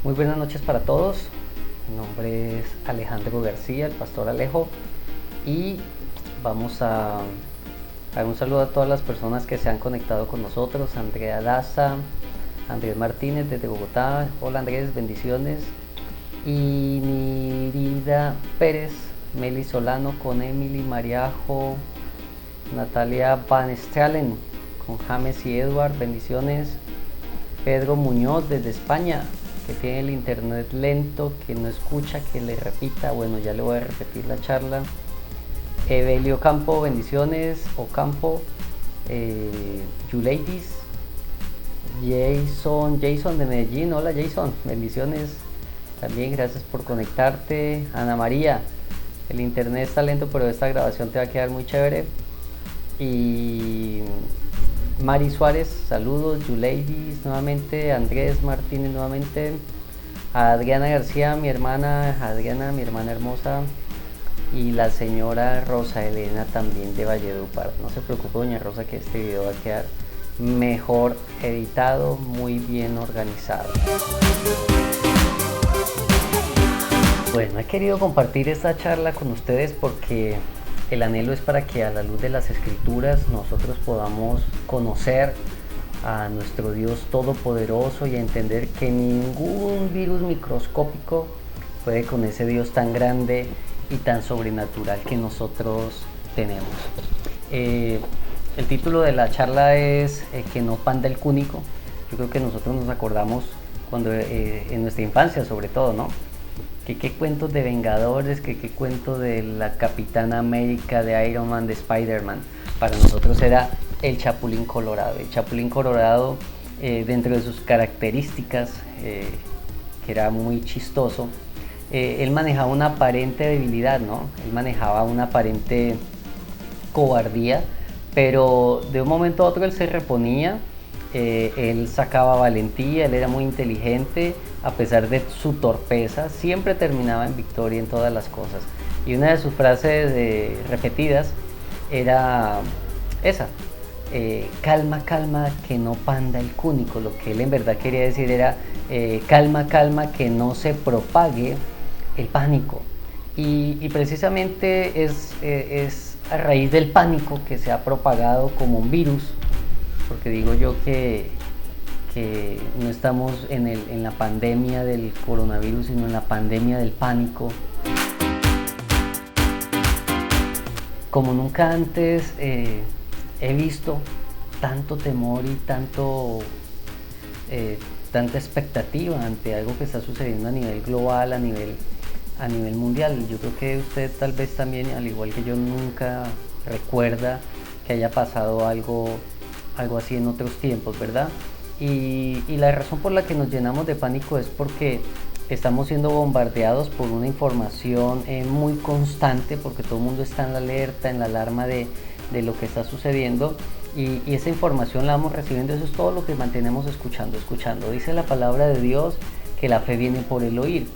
Muy buenas noches para todos. Mi nombre es Alejandro García, el pastor Alejo, y vamos a dar un saludo a todas las personas que se han conectado con nosotros. Andrea Daza, Andrés Martínez desde Bogotá. Hola Andrés, bendiciones. Y Nirida Pérez, Meli Solano con Emily Mariajo, Natalia Van Stralen con James y Edward, bendiciones. Pedro Muñoz desde España, que tiene el internet lento, que no escucha, que le repita. Bueno, ya le voy a repetir la charla. Evelio Campo, bendiciones. Ocampo, Yuleidis, Jason de Medellín, hola Jason, bendiciones. También gracias por conectarte. Ana María, el internet está lento, pero esta grabación te va a quedar muy chévere. Y Mari Suárez, saludos. Yuleidis nuevamente, Andrés Martínez nuevamente, a Adriana García, mi hermana hermosa, y la señora Rosa Elena también de Valledupar. No se preocupe doña Rosa, que este video va a quedar mejor editado, muy bien organizado. Bueno, he querido compartir esta charla con ustedes porque el anhelo es para que a la luz de las escrituras nosotros podamos conocer a nuestro Dios todopoderoso y entender que ningún virus microscópico puede con ese Dios tan grande y tan sobrenatural que nosotros tenemos. El título de la charla es que no panda el cúnico. Yo creo que nosotros nos acordamos cuando en nuestra infancia, sobre todo, ¿no? Que qué cuentos de Vengadores, que qué cuento de la Capitana América, de Iron Man, de Spider-Man. Para nosotros era el Chapulín Colorado. El Chapulín Colorado, dentro de sus características, que era muy chistoso, él manejaba una aparente debilidad, ¿no? Él manejaba una aparente cobardía, pero de un momento a otro él se reponía. Él sacaba valentía, él era muy inteligente, a pesar de su torpeza, siempre terminaba en victoria en todas las cosas. Y una de sus frases repetidas era esa, calma, calma, que no panda el cúnico. Lo que él en verdad quería decir era, calma, calma, que no se propague el pánico. Y precisamente es a raíz del pánico que se ha propagado como un virus, porque digo yo que no estamos en la pandemia del coronavirus, sino en la pandemia del pánico. Como nunca antes he visto tanto temor y tanta expectativa ante algo que está sucediendo a nivel global, a nivel mundial. Yo creo que usted tal vez también, al igual que yo, nunca recuerda que haya pasado algo así en otros tiempos, ¿verdad? Y la razón por la que nos llenamos de pánico es porque estamos siendo bombardeados por una información muy constante, porque todo el mundo está en la alerta, en la alarma de lo que está sucediendo, y esa información la vamos recibiendo. Eso es todo lo que mantenemos escuchando. Dice la palabra de Dios que la fe viene por el oír.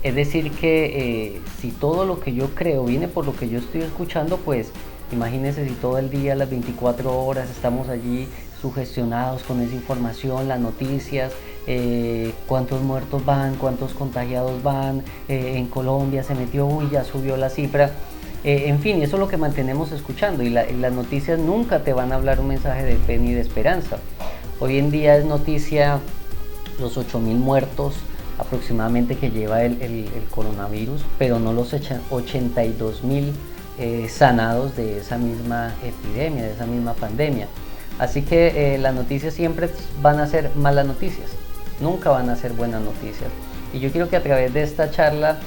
Es decir que si todo lo que yo creo viene por lo que yo estoy escuchando, pues imagínense si todo el día, las 24 horas, estamos allí sugestionados con esa información, las noticias, cuántos muertos van, cuántos contagiados van, en Colombia se metió, uy, ya subió la cifra. En fin, eso es lo que mantenemos escuchando, y las noticias nunca te van a hablar un mensaje de fe ni de esperanza. Hoy en día es noticia los 8.000 muertos aproximadamente que lleva el coronavirus, pero no los 82.000 sanados de esa misma epidemia, de esa misma pandemia. Así que las noticias siempre van a ser malas noticias, nunca van a ser buenas noticias. Y yo quiero que a través de esta charla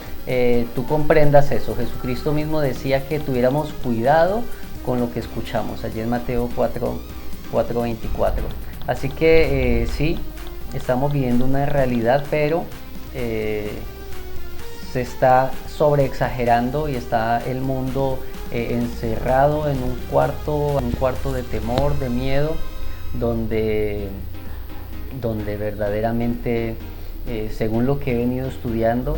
tú comprendas eso. Jesucristo mismo decía que tuviéramos cuidado con lo que escuchamos, allí en Mateo 4:24. Así que sí, estamos viviendo una realidad, pero se está sobreexagerando y está el mundo encerrado en un cuarto de temor, de miedo, donde verdaderamente, según lo que he venido estudiando,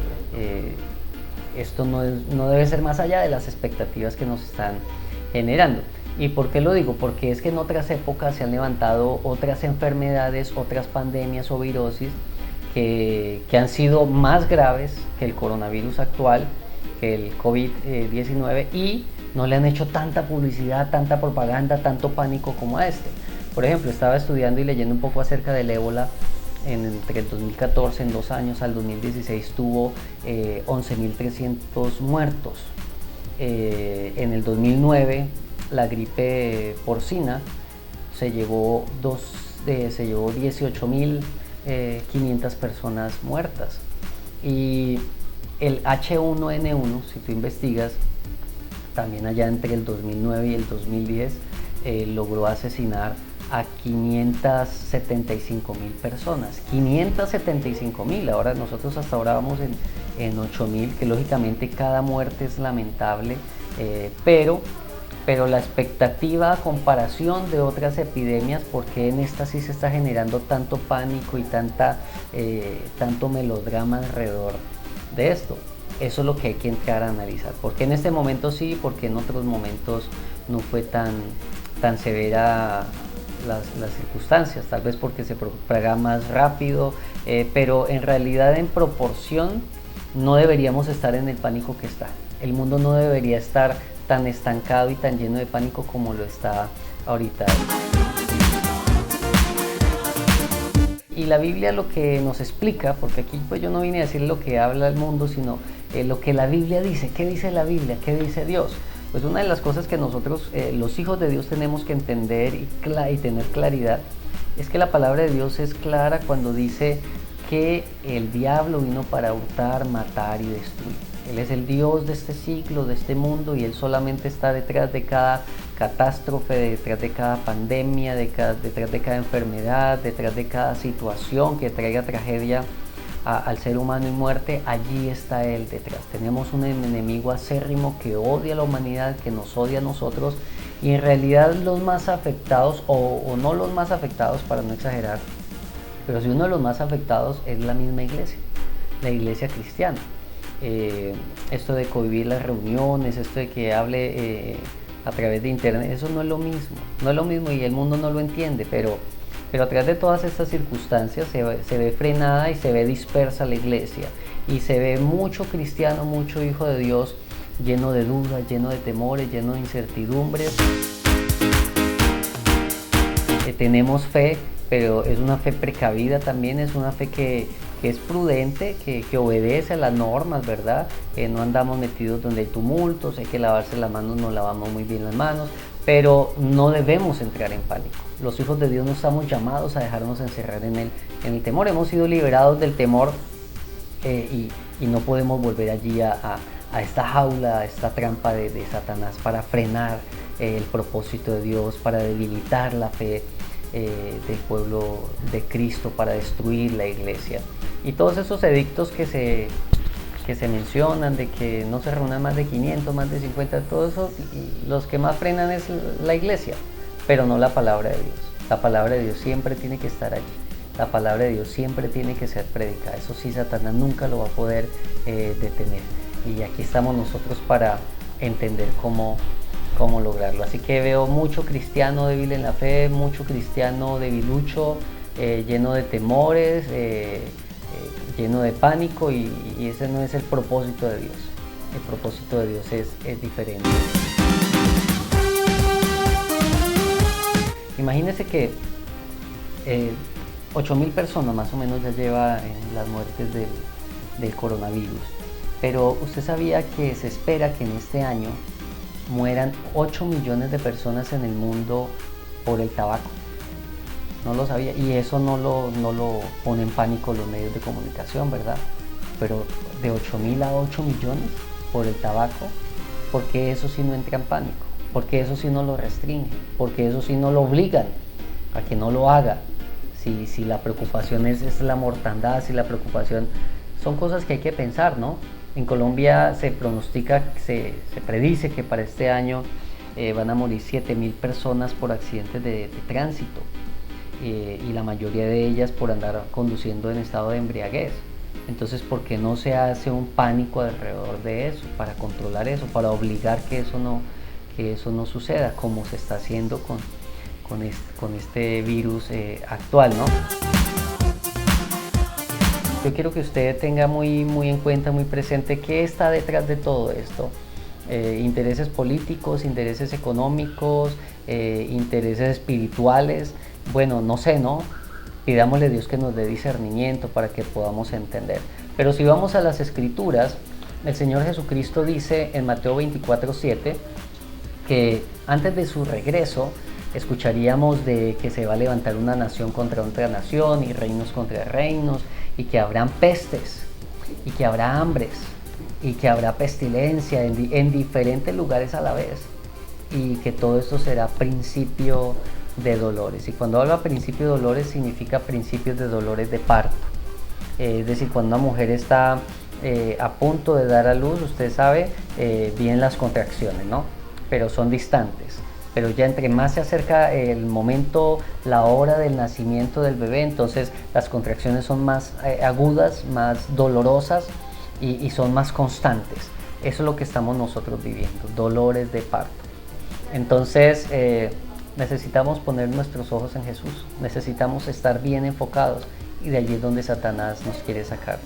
esto no debe ser más allá de las expectativas que nos están generando. ¿Y por qué lo digo? Porque es que en otras épocas se han levantado otras enfermedades, otras pandemias o virosis que han sido más graves que el coronavirus actual, que el COVID-19, y no le han hecho tanta publicidad, tanta propaganda, tanto pánico como a este. Por ejemplo, estaba estudiando y leyendo un poco acerca del ébola. Entre el 2014, en 2 años, al 2016 tuvo 11.300 muertos. En el 2009 la gripe porcina se llevó 18.500 personas muertas. Y el H1N1, si tú investigas, también allá entre el 2009 y el 2010 logró asesinar a 575.000 personas. 575.000, ahora nosotros hasta ahora vamos en 8.000, que lógicamente cada muerte es lamentable, pero la expectativa a comparación de otras epidemias, porque en esta sí se está generando tanto pánico y tanto melodrama alrededor de esto. Eso es lo que hay que entrar a analizar. ¿Por qué en este momento sí? Porque en otros momentos no fue tan severa las circunstancias, tal vez porque se propaga más rápido, pero en realidad en proporción no deberíamos estar en el pánico que está. El mundo no debería estar tan estancado y tan lleno de pánico como lo está ahorita. Y la Biblia lo que nos explica, porque aquí pues yo no vine a decir lo que habla el mundo, sino lo que la Biblia dice. ¿Qué dice la Biblia? ¿Qué dice Dios? Pues una de las cosas que nosotros, los hijos de Dios, tenemos que entender y tener claridad, es que la palabra de Dios es clara cuando dice que el diablo vino para hurtar, matar y destruir. Él es el Dios de este siglo, de este mundo, y Él solamente está detrás de cada catástrofe, detrás de cada pandemia, detrás de cada enfermedad, detrás de cada situación que traiga tragedia al ser humano y muerte. Allí está Él detrás. Tenemos un enemigo acérrimo que odia a la humanidad, que nos odia a nosotros, y en realidad los más afectados, o no los más afectados para no exagerar, pero sí uno de los más afectados es la misma iglesia, la iglesia cristiana. Esto de cohibir las reuniones, esto de que hable a través de internet, eso no es lo mismo, y el mundo no lo entiende, pero a través de todas estas circunstancias se ve frenada y se ve dispersa la iglesia, y se ve mucho cristiano, mucho hijo de Dios lleno de dudas, lleno de temores, lleno de incertidumbres. Tenemos fe, pero es una fe precavida también, es una fe que es prudente, que obedece a las normas, ¿verdad? No andamos metidos donde hay tumultos, hay que lavarse las manos, nos lavamos muy bien las manos, pero no debemos entrar en pánico. Los hijos de Dios no estamos llamados a dejarnos encerrar en el temor. Hemos sido liberados del temor, y no podemos volver allí a esta jaula, a esta trampa de Satanás para frenar el propósito de Dios, para debilitar la fe del pueblo de Cristo, para destruir la iglesia. Y todos esos edictos que se mencionan, de que no se reúnan más de 500, más de 50, todo eso, los que más frenan es la iglesia, pero no la palabra de Dios. La palabra de Dios siempre tiene que estar allí. La palabra de Dios siempre tiene que ser predicada. Eso sí, Satanás nunca lo va a poder detener. Y aquí estamos nosotros para entender cómo lograrlo. Así que veo mucho cristiano débil en la fe, mucho cristiano debilucho, lleno de temores, lleno de pánico, y ese no es el propósito de Dios. El propósito de Dios es diferente. Imagínense que 8.000 personas más o menos ya lleva en las muertes del coronavirus, pero usted sabía que se espera que en este año mueran 8 millones de personas en el mundo por el tabaco. No lo sabía, y eso no lo pone en pánico los medios de comunicación, ¿verdad? Pero de 8.000 a 8 millones por el tabaco, ¿por qué eso sí no entra en pánico? ¿Por qué eso sí no lo restringen? ¿Por qué eso sí no lo obligan a que no lo haga? Si la preocupación es la mortandad, si la preocupación son cosas que hay que pensar, ¿no? En Colombia se pronostica, se predice que para este año van a morir 7.000 personas por accidentes de tránsito, y la mayoría de ellas por andar conduciendo en estado de embriaguez. Entonces, ¿por qué no se hace un pánico alrededor de eso, para controlar eso, para obligar que eso no suceda, como se está haciendo con este virus actual, ¿no? Yo quiero que usted tenga muy en cuenta, muy presente qué está detrás de todo esto. Intereses políticos, intereses económicos, intereses espirituales. Bueno, no sé, ¿no? Pidámosle a Dios que nos dé discernimiento para que podamos entender. Pero si vamos a las Escrituras, el Señor Jesucristo dice en Mateo 24:7 que antes de su regreso escucharíamos de que se va a levantar una nación contra otra nación y reinos contra reinos, y que habrán pestes, y que habrá hambres, y que habrá pestilencia en diferentes lugares a la vez, y que todo esto será principio de dolores. Y cuando habla principio de dolores, significa principios de dolores de parto. Es decir, cuando una mujer está a punto de dar a luz, usted sabe, vienen las contracciones, ¿no? Pero son distantes. Pero ya entre más se acerca el momento, la hora del nacimiento del bebé, entonces las contracciones son más agudas, más dolorosas y son más constantes. Eso es lo que estamos nosotros viviendo, dolores de parto. Entonces necesitamos poner nuestros ojos en Jesús, necesitamos estar bien enfocados, y de allí es donde Satanás nos quiere sacar.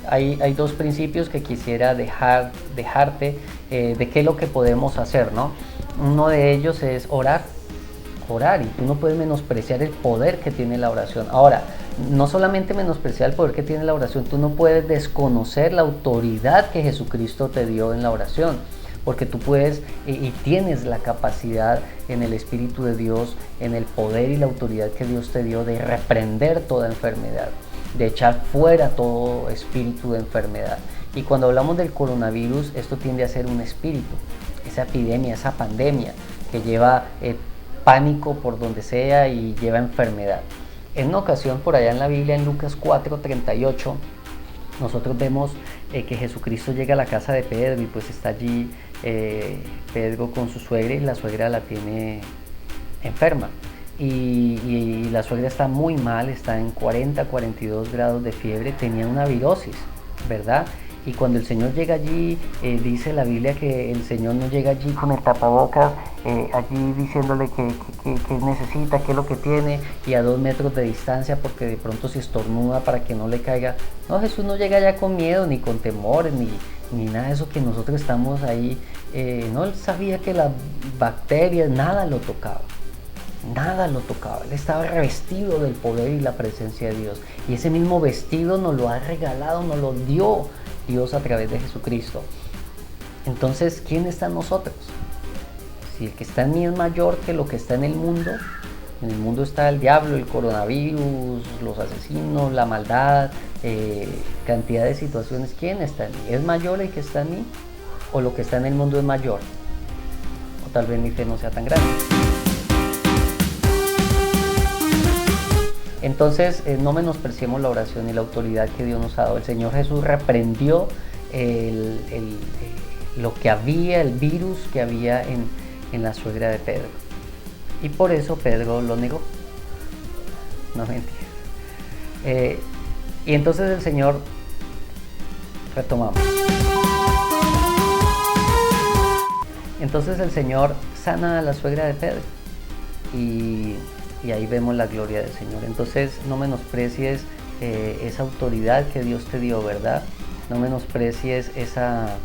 Hay dos principios que quisiera dejarte de qué es lo que podemos hacer, ¿no? Uno de ellos es orar, y tú no puedes menospreciar el poder que tiene la oración. Ahora, no solamente menospreciar el poder que tiene la oración, tú no puedes desconocer la autoridad que Jesucristo te dio en la oración, porque tú puedes y tienes la capacidad en el Espíritu de Dios, en el poder y la autoridad que Dios te dio de reprender toda enfermedad, de echar fuera todo espíritu de enfermedad. Y cuando hablamos del coronavirus, esto tiende a ser un espíritu, esa epidemia, esa pandemia que lleva pánico por donde sea y lleva enfermedad. En una ocasión por allá en la Biblia, en Lucas 4:38, nosotros vemos que Jesucristo llega a la casa de Pedro, y pues está allí Pedro con su suegra, y la suegra la tiene enferma. Y la suegra está muy mal, está en 42 grados de fiebre, tenía una virosis, ¿verdad? Y cuando el Señor llega allí, dice la Biblia que el Señor no llega allí con el tapabocas, allí diciéndole que necesita, qué es lo que tiene, y a 2 metros de distancia, porque de pronto si estornuda para que no le caiga. No, Jesús no llega allá con miedo, ni con temores, ni nada de eso que nosotros estamos ahí. No, él sabía que las bacterias, nada lo tocaba. Nada lo tocaba, él estaba revestido del poder y la presencia de Dios, y ese mismo vestido nos lo ha regalado, nos lo dio Dios a través de Jesucristo. Entonces, ¿quién está en nosotros? Si el que está en mí es mayor que lo que está en el mundo está el diablo, el coronavirus, los asesinos, la maldad, cantidad de situaciones. ¿Quién está en mí? ¿Es mayor el que está en mí? ¿O lo que está en el mundo es mayor? O tal vez mi fe no sea tan grande. Entonces, no menospreciemos la oración y la autoridad que Dios nos ha dado. El Señor Jesús reprendió lo que había, el virus que había en la suegra de Pedro. Y por eso Pedro lo negó. No, mentira. Y entonces el Señor, retomamos. Entonces el Señor sana a la suegra de Pedro. Y ahí vemos la gloria del Señor. Entonces no menosprecies esa autoridad que Dios te dio, ¿verdad? No menosprecies esa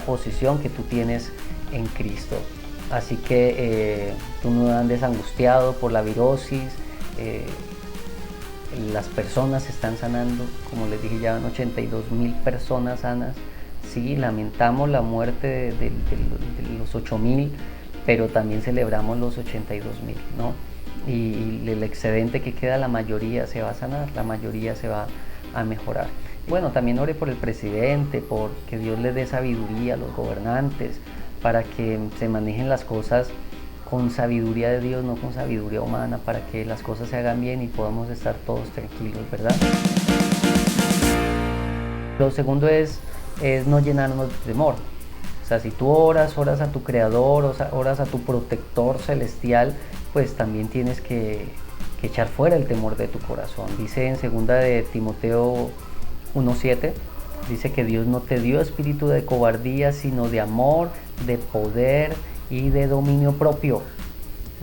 posición que tú tienes en Cristo. Así que tú no andes angustiado por la virosis. Las personas se están sanando, como les dije, ya van 82,000 personas sanas. Sí, lamentamos la muerte de los 8,000, pero también celebramos los 82,000, ¿no? Y el excedente que queda, la mayoría se va a sanar, la mayoría se va a mejorar. Bueno, también ore por el presidente, por que Dios les dé sabiduría a los gobernantes, para que se manejen las cosas con sabiduría de Dios, no con sabiduría humana, para que las cosas se hagan bien y podamos estar todos tranquilos, ¿verdad? Lo segundo es no llenarnos de temor. O sea, si tú oras a tu Creador, oras a tu protector celestial, pues también tienes que echar fuera el temor de tu corazón. Dice en 2 de Timoteo 1:7, dice que Dios no te dio espíritu de cobardía, sino de amor, de poder y de dominio propio.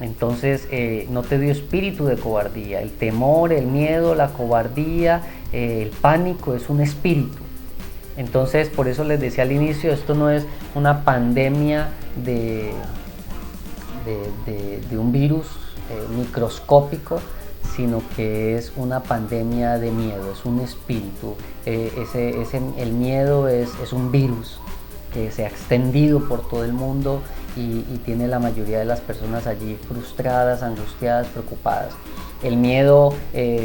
Entonces no te dio espíritu de cobardía. El temor, el miedo, la cobardía, el pánico es un espíritu. Entonces por eso les decía al inicio, esto no es una pandemia de un virus microscópico, sino que es una pandemia de miedo, es un espíritu. El miedo es un virus que se ha extendido por todo el mundo y tiene la mayoría de las personas allí frustradas, angustiadas, preocupadas. El miedo,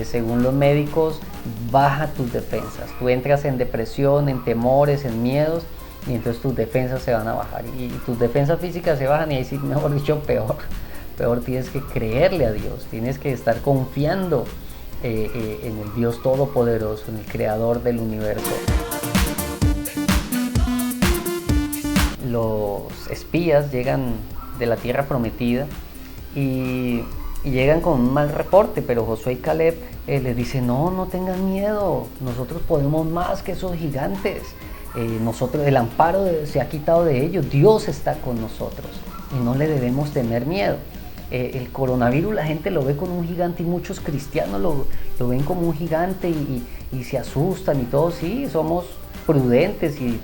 según los médicos, baja tus defensas. Tú entras en depresión, en temores, en miedos, y entonces tus defensas se van a bajar. Y tus defensas físicas se bajan y ahí sí, mejor dicho, peor. Peor, tienes que creerle a Dios, tienes que estar confiando en el Dios Todopoderoso, en el Creador del universo. Los espías llegan de la tierra prometida y llegan con un mal reporte, pero Josué y Caleb les dicen, no tengan miedo, nosotros podemos más que esos gigantes, el amparo se ha quitado de ellos, Dios está con nosotros y no le debemos tener miedo. El coronavirus la gente lo ve como un gigante y muchos cristianos lo ven como un gigante y se asustan y todo. Sí, somos prudentes y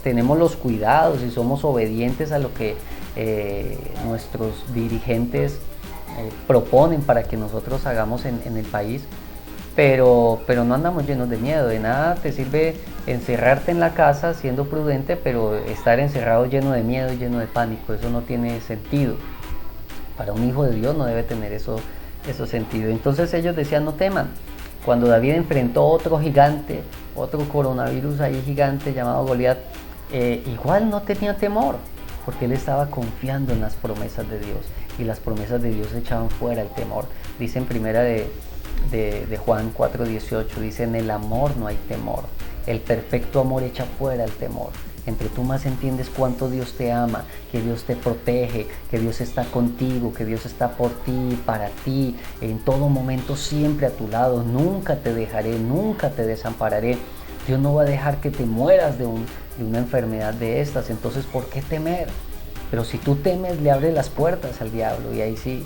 tenemos los cuidados y somos obedientes a lo que nuestros dirigentes proponen para que nosotros hagamos en el país, pero no andamos llenos de miedo. De nada te sirve encerrarte en la casa siendo prudente, pero estar encerrado lleno de miedo y lleno de pánico, eso no tiene sentido. Para un hijo de Dios no debe tener eso sentido. Entonces ellos decían, no teman. Cuando David enfrentó otro gigante, otro coronavirus ahí gigante llamado Goliat, igual no tenía temor, porque él estaba confiando en las promesas de Dios, y las promesas de Dios echaban fuera el temor. Dice en primera de Juan 4:18, dice, en el amor no hay temor, el perfecto amor echa fuera el temor. Entre tú más entiendes cuánto Dios te ama, que Dios te protege, que Dios está contigo, que Dios está por ti, para ti, en todo momento siempre a tu lado, nunca te dejaré, nunca te desampararé. Dios no va a dejar que te mueras de una enfermedad de estas, entonces ¿por qué temer? Pero si tú temes, le abres las puertas al diablo y ahí sí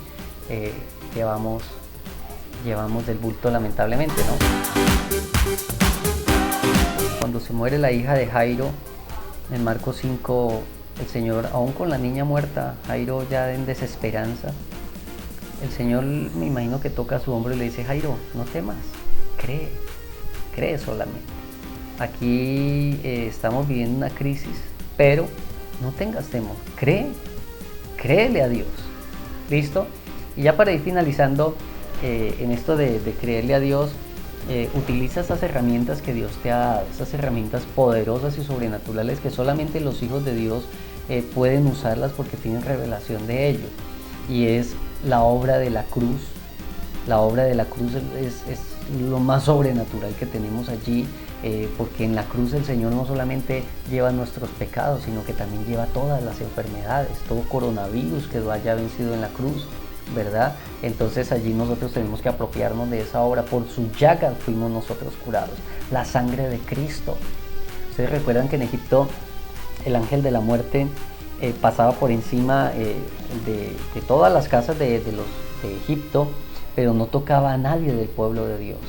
llevamos del bulto lamentablemente, ¿no? Cuando se muere la hija de Jairo, en Marcos 5, el Señor, aún con la niña muerta, Jairo ya en desesperanza, el Señor me imagino que toca su hombro y le dice, Jairo, no temas, cree solamente. Aquí estamos viviendo una crisis, pero no tengas temor, créele a Dios. ¿Listo? Y ya para ir finalizando, en esto de creerle a Dios, utiliza estas herramientas que Dios te ha dado, estas herramientas poderosas y sobrenaturales que solamente los hijos de Dios pueden usarlas porque tienen revelación de ello. Y es la obra de la cruz. La obra de la cruz es lo más sobrenatural que tenemos allí, porque en la cruz el Señor no solamente lleva nuestros pecados, sino que también lleva todas las enfermedades, todo coronavirus quedó allá vencido en la cruz, ¿verdad? Entonces allí nosotros tenemos que apropiarnos de esa obra. Por sus llagas fuimos nosotros curados. La sangre de Cristo. Ustedes recuerdan que en Egipto el ángel de la muerte pasaba por encima de todas las casas de Egipto, pero no tocaba a nadie del pueblo de Dios.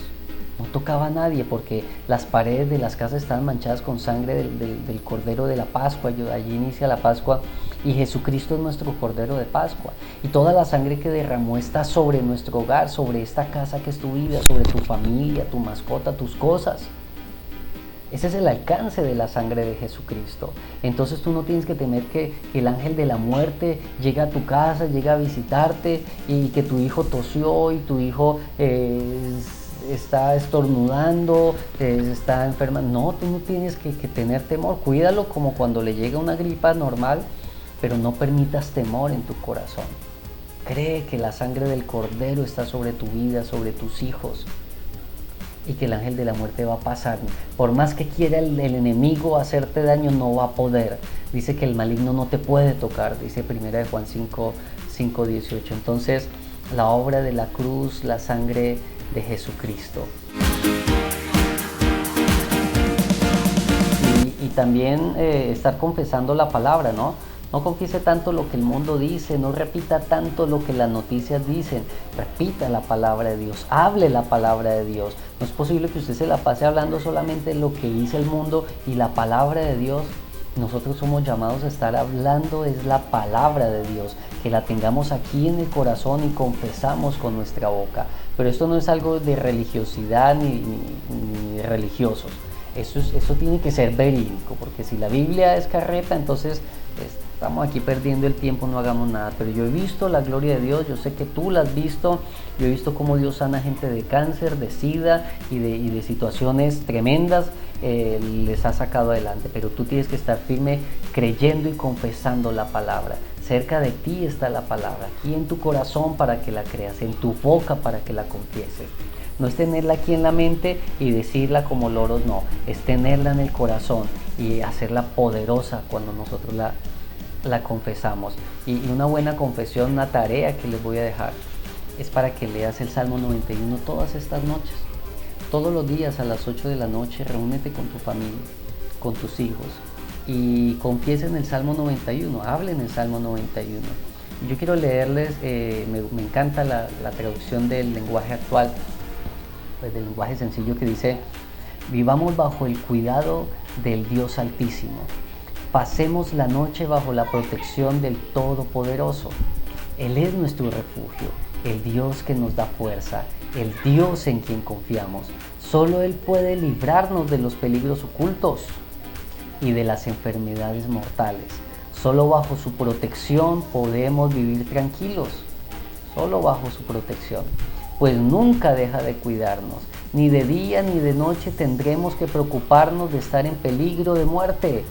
No tocaba a nadie porque las paredes de las casas estaban manchadas con sangre del Cordero de la Pascua. Allí inicia la Pascua y Jesucristo es nuestro Cordero de Pascua. Y toda la sangre que derramó está sobre nuestro hogar, sobre esta casa que es tu vida, sobre tu familia, tu mascota, tus cosas. Ese es el alcance de la sangre de Jesucristo. Entonces tú no tienes que temer que el ángel de la muerte llegue a tu casa, llegue a visitarte y que tu hijo tosió y tu hijo está estornudando, está enferma. No, tú no tienes que tener temor. Cuídalo como cuando le llega una gripa normal, pero no permitas temor en tu corazón. Cree que la sangre del Cordero está sobre tu vida, sobre tus hijos, y que el ángel de la muerte va a pasar. Por más que quiera el enemigo hacerte daño, no va a poder. Dice que el maligno no te puede tocar, dice 1 Juan 5:18. Entonces, la obra de la cruz, la sangre de Jesucristo. Y también estar confesando la palabra, ¿no? No confiese tanto lo que el mundo dice, no repita tanto lo que las noticias dicen. Repita la palabra de Dios, hable la palabra de Dios. No es posible que usted se la pase hablando solamente de lo que dice el mundo y la palabra de Dios. Nosotros somos llamados a estar hablando, es la palabra de Dios, que la tengamos aquí en el corazón y confesamos con nuestra boca. Pero esto no es algo de religiosidad ni religiosos. Eso tiene que ser verídico, porque si la Biblia es carreta, entonces estamos aquí perdiendo el tiempo, no hagamos nada. Pero yo he visto la gloria de Dios, yo sé que tú la has visto, yo he visto cómo Dios sana gente de cáncer, de sida y de situaciones tremendas, les ha sacado adelante. Pero tú tienes que estar firme creyendo y confesando la palabra. Cerca de ti está la palabra, aquí en tu corazón para que la creas, en tu boca para que la confieses. No es tenerla aquí en la mente y decirla como loros, no, es tenerla en el corazón y hacerla poderosa cuando nosotros la confesamos. Y una buena confesión, una tarea que les voy a dejar, es para que leas el Salmo 91 todas estas noches. Todos los días a las 8 de la noche, reúnete con tu familia, con tus hijos y confiesen el Salmo 91, hablen el Salmo 91. Yo quiero leerles, me encanta la traducción del lenguaje actual, pues del lenguaje sencillo, que dice: vivamos bajo el cuidado del Dios Altísimo, pasemos la noche bajo la protección del Todopoderoso. Él es nuestro refugio, el Dios que nos da fuerza, el Dios en quien confiamos. Solo Él puede librarnos de los peligros ocultos y de las enfermedades mortales. Solo bajo su protección podemos vivir tranquilos, solo bajo su protección. Pues nunca deja de cuidarnos, ni de día ni de noche tendremos que preocuparnos de estar en peligro de muerte,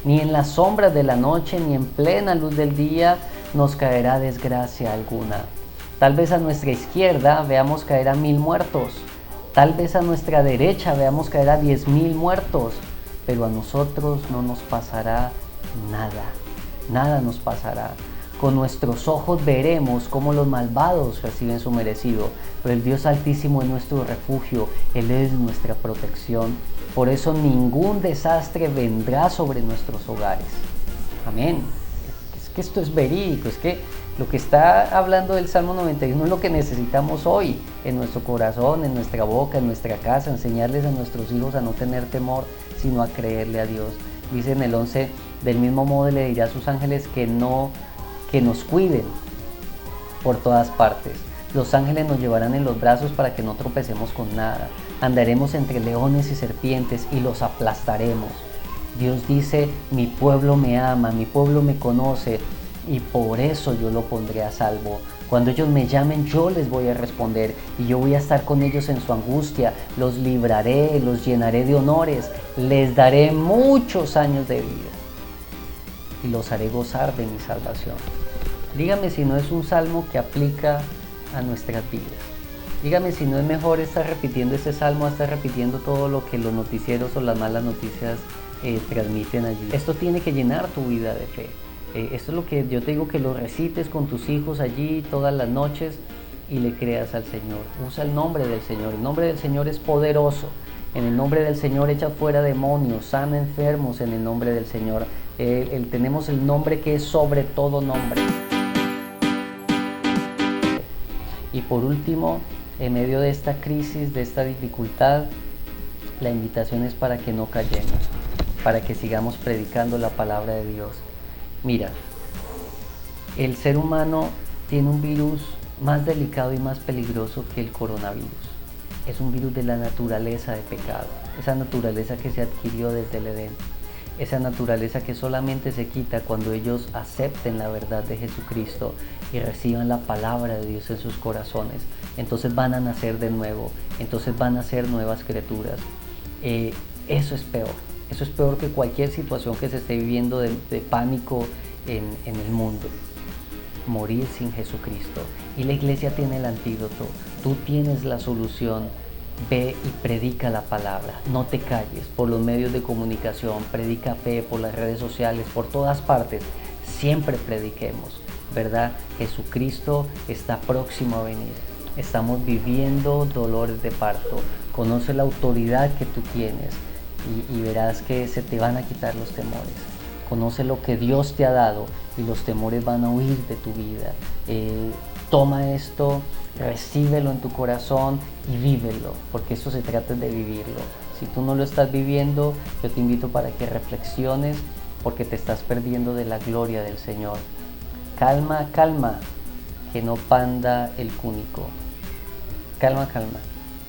ni en las sombras de la noche, ni en plena luz del día nos caerá desgracia alguna. Tal vez a nuestra izquierda veamos caer a 1000 muertos, tal vez a nuestra derecha veamos caer a 10,000 muertos, pero a nosotros no nos pasará nada, nada nos pasará. Con nuestros ojos veremos cómo los malvados reciben su merecido, pero el Dios Altísimo es nuestro refugio, Él es nuestra protección. Por eso ningún desastre vendrá sobre nuestros hogares. Amén. Es que esto es verídico, es que lo que está hablando del Salmo 91 es lo que necesitamos hoy, en nuestro corazón, en nuestra boca, en nuestra casa, enseñarles a nuestros hijos a no tener temor, sino a creerle a Dios. Dice en el 11, del mismo modo le dirá a sus ángeles que nos cuiden por todas partes. Los ángeles nos llevarán en los brazos para que no tropecemos con nada. Andaremos entre leones y serpientes y los aplastaremos. Dios dice: mi pueblo me ama, mi pueblo me conoce y por eso yo lo pondré a salvo. Cuando ellos me llamen, yo les voy a responder y yo voy a estar con ellos en su angustia. Los libraré, los llenaré de honores, les daré muchos años de vida y los haré gozar de mi salvación. Dígame si no es un salmo que aplica a nuestras vidas. Dígame si no es mejor estar repitiendo este salmo, estar repitiendo todo lo que los noticieros o las malas noticias transmiten allí. Esto tiene que llenar tu vida de fe. Esto es lo que yo te digo, que lo recites con tus hijos allí todas las noches y le creas al Señor. Usa el nombre del Señor. El nombre del Señor es poderoso. En el nombre del Señor echa fuera demonios, sana enfermos en el nombre del Señor. Tenemos el nombre que es sobre todo nombre. Y por último, en medio de esta crisis, de esta dificultad, la invitación es para que no callemos, para que sigamos predicando la palabra de Dios. Mira, el ser humano tiene un virus más delicado y más peligroso que el coronavirus. Es un virus de la naturaleza de pecado, esa naturaleza que se adquirió desde el Edén, esa naturaleza que solamente se quita cuando ellos acepten la verdad de Jesucristo y reciban la palabra de Dios en sus corazones. Entonces van a nacer de nuevo, entonces van a ser nuevas criaturas. Eso es peor que cualquier situación que se esté viviendo de pánico en el mundo. Morir sin Jesucristo. Y la iglesia tiene el antídoto. Tú tienes la solución. Ve y predica la palabra. No te calles por los medios de comunicación. Predica fe por las redes sociales, por todas partes. Siempre prediquemos, ¿verdad? Jesucristo está próximo a venir. Estamos viviendo dolores de parto. Conoce la autoridad que tú tienes y verás que se te van a quitar los temores. Conoce lo que Dios te ha dado y los temores van a huir de tu vida. Toma esto, recíbelo en tu corazón y vívelo, porque esto se trata de vivirlo. Si tú no lo estás viviendo, yo te invito para que reflexiones, porque te estás perdiendo de la gloria del Señor. Calma, calma, que no panda el cúnico. Calma, calma,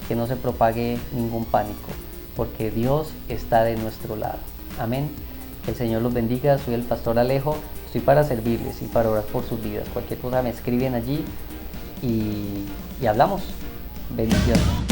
que no se propague ningún pánico, porque Dios está de nuestro lado. Amén. Que el Señor los bendiga. Soy el pastor Alejo. Estoy para servirles y para orar por sus vidas. Cualquier cosa me escriben allí y hablamos. Bendiciones.